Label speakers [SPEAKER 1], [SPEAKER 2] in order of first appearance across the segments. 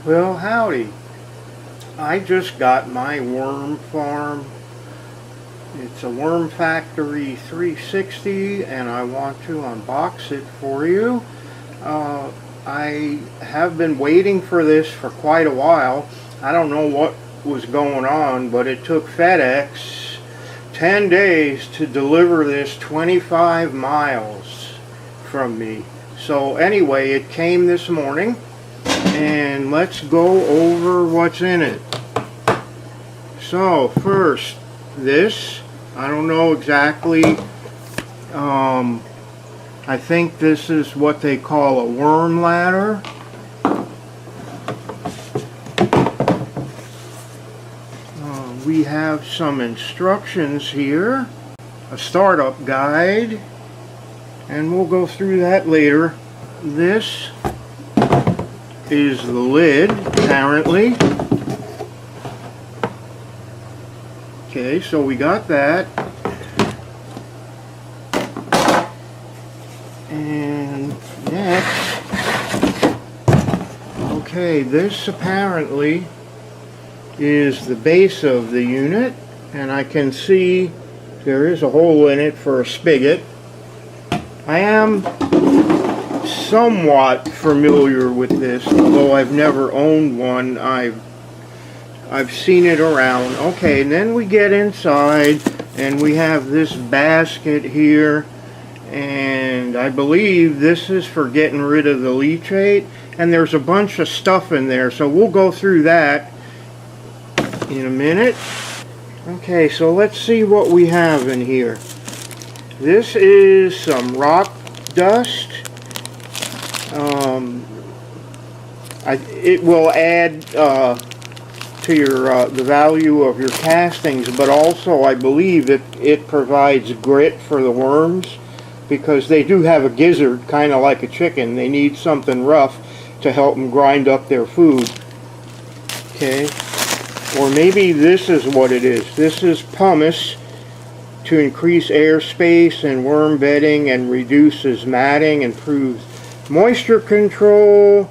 [SPEAKER 1] Well, howdy. I just got my worm farm. It's a Worm Factory 360 and I want to unbox it for you. I have been waiting for this for quite a while. I don't know what was going on, but it took FedEx 10 days to deliver this 25 miles from me. So anyway, it came this morning. And let's go over what's in it. So first, this, I don't know exactly, I think this is what they call a worm ladder. We have some instructions here, a startup guide, and we'll go through that later. This is the lid, apparently. Okay, so we got that. And next, okay, this apparently is the base of the unit, and I can see there is a hole in it for a spigot. I am somewhat familiar with this, although I've never owned one. I've seen it around. Okay, and then we get inside and we have this basket here, and I believe this is for getting rid of the leachate, and there's a bunch of stuff in there, so we'll go through that in a minute. Okay, so let's see what we have in here. This is some rock dust. It will add to your the value of your castings, but also I believe it provides grit for the worms, because they do have a gizzard, kind of like a chicken. They need something rough to help them grind up their food. Okay, or maybe this is what it is. This is pumice to increase airspace and worm bedding and reduces matting, improves moisture control.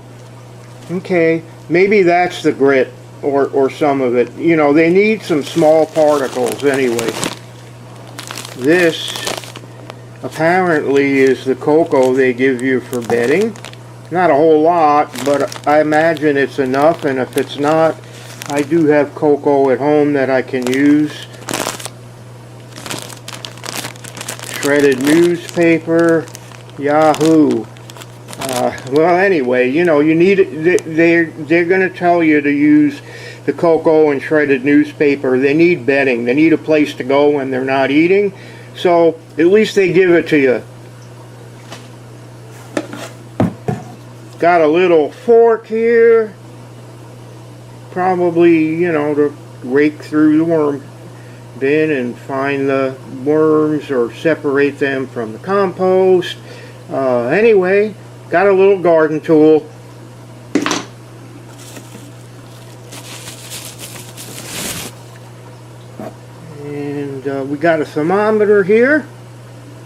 [SPEAKER 1] Okay, maybe that's the grit, or some of it. You know, they need some small particles anyway. This apparently is the cocoa they give you for bedding. Not a whole lot, but I imagine it's enough, and if it's not, I do have cocoa at home that I can use. Shredded newspaper, Yahoo. Well, anyway, you know, you need it. They're going to tell you to use the cocoa and shredded newspaper. They need bedding. They need a place to go when they're not eating. So at least they give it to you. Got a little fork here, probably, you know, to rake through the worm bin and find the worms or separate them from the compost. Anyway, got a little garden tool. And we got a thermometer here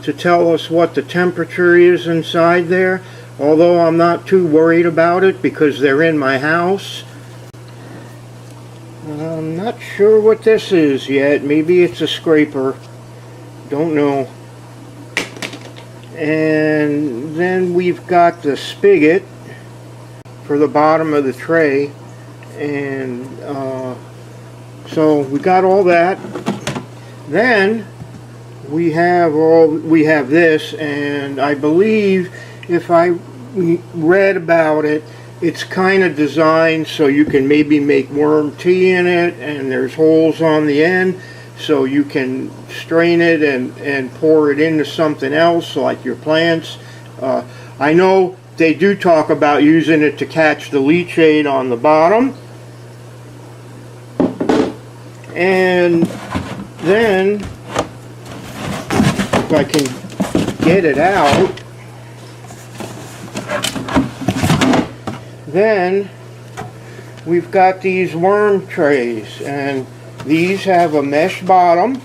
[SPEAKER 1] to tell us what the temperature is inside there, although I'm not too worried about it because they're in my house. I'm not sure what this is yet. Maybe it's a scraper. Don't know. And then we've got the spigot for the bottom of the tray. And so we got all that. Then we have this, and I believe, if I read about it, it's kind of designed so you can maybe make worm tea in it, and there's holes on the end so you can strain it and pour it into something else like your plants. I know they do talk about using it to catch the leachate on the bottom. And then, if I can get it out, then we've got these worm trays, and these have a mesh bottom.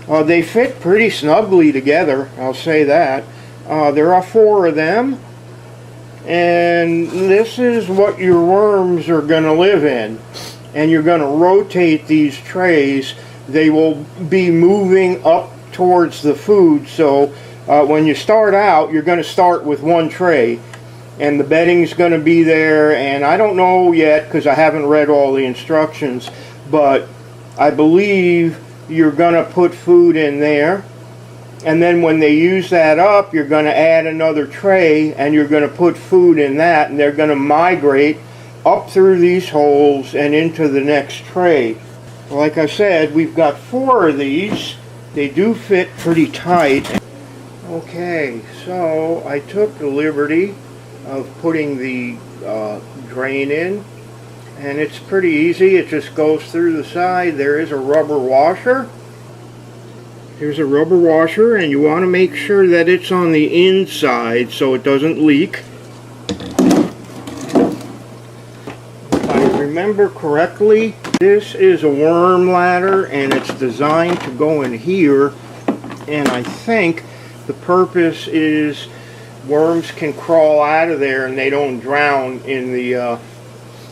[SPEAKER 1] They fit pretty snugly together, I'll say that. There are 4 of them, and this is what your worms are going to live in. And you're going to rotate these trays. They will be moving up towards the food, so when you start out, you're going to start with one tray, and the bedding's going to be there, and I don't know yet because I haven't read all the instructions, but I believe you're going to put food in there, and then when they use that up, you're going to add another tray, and you're going to put food in that, and they're going to migrate up through these holes and into the next tray. Like I said, we've got 4 of these. They do fit pretty tight. Okay, so I took the liberty of putting the drain in, and it's pretty easy. It just goes through the side. There is a rubber washer. Here's a rubber washer, and you want to make sure that it's on the inside so it doesn't leak. If I remember correctly, this is a worm ladder, and it's designed to go in here, and I think the purpose is worms can crawl out of there and they don't drown in the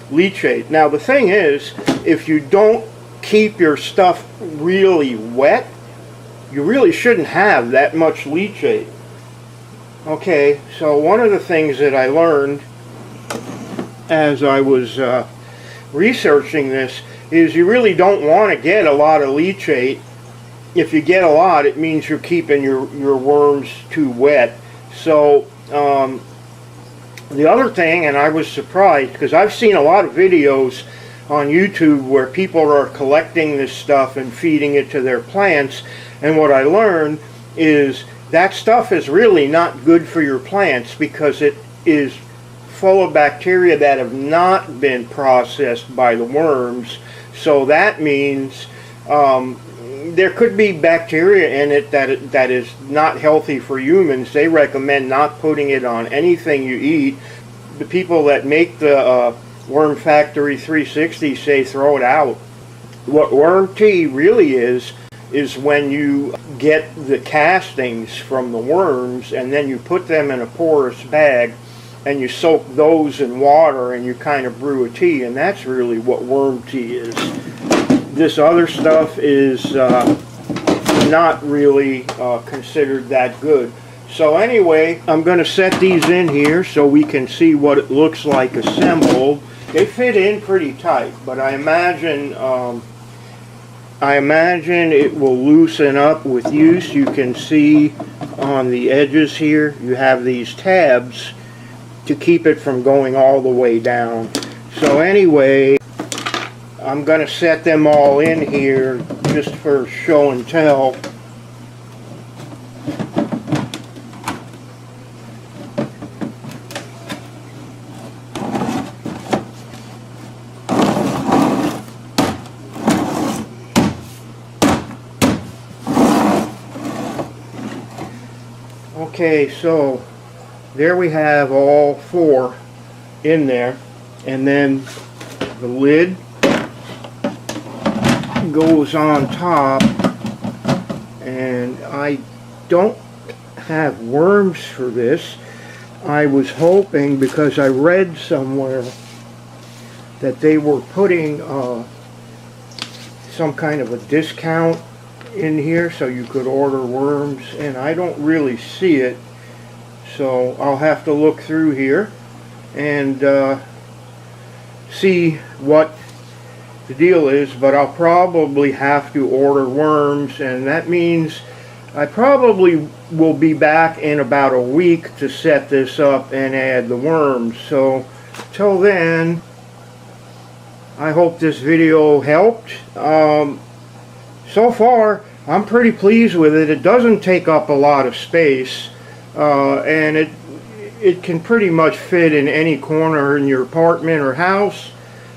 [SPEAKER 1] leachate. Now the thing is, if you don't keep your stuff really wet, you really shouldn't have that much leachate. Okay, so one of the things that I learned as I was researching this is you really don't want to get a lot of leachate. If you get a lot, it means you're keeping your worms too wet. So the other thing, and I was surprised because I've seen a lot of videos on YouTube where people are collecting this stuff and feeding it to their plants, and what I learned is that stuff is really not good for your plants because it is full of bacteria that have not been processed by the worms. So that means there could be bacteria in it that is not healthy for humans. They recommend not putting it on anything you eat. The people that make the Worm Factory 360 say throw it out. What worm tea really is when you get the castings from the worms and then you put them in a porous bag and you soak those in water and you kind of brew a tea, and that's really what worm tea is. This other stuff is not really considered that good. So anyway, I'm going to set these in here so we can see what it looks like assembled. They fit in pretty tight, but I imagine it will loosen up with use. You can see on the edges here, you have these tabs to keep it from going all the way down. So anyway, I'm going to set them all in here just for show and tell. Okay, so there we have all 4 in there, and then the lid goes on top, and I don't have worms for this. I was hoping, because I read somewhere that they were putting some kind of a discount in here so you could order worms, and I don't really see it, so I'll have to look through here and see what the deal is. But I'll probably have to order worms, and that means I probably will be back in about a week to set this up and add the worms. So till then, I hope this video helped. So far, I'm pretty pleased with it. It doesn't take up a lot of space, and it can pretty much fit in any corner in your apartment or house.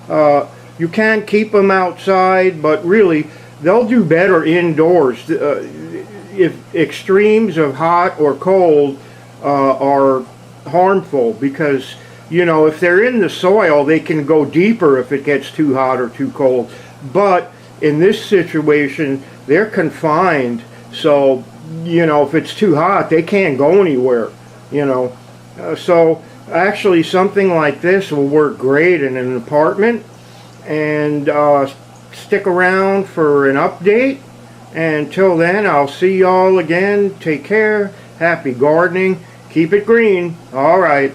[SPEAKER 1] You can keep them outside, but really, they'll do better indoors. If extremes of hot or cold are harmful, because, you know, if they're in the soil, they can go deeper if it gets too hot or too cold. But in this situation, they're confined, so, you know, if it's too hot, they can't go anywhere, you know. So Actually, something like this will work great in an apartment. And stick around for an update. Until then, I'll see y'all again. Take care. Happy gardening. Keep it green. All right.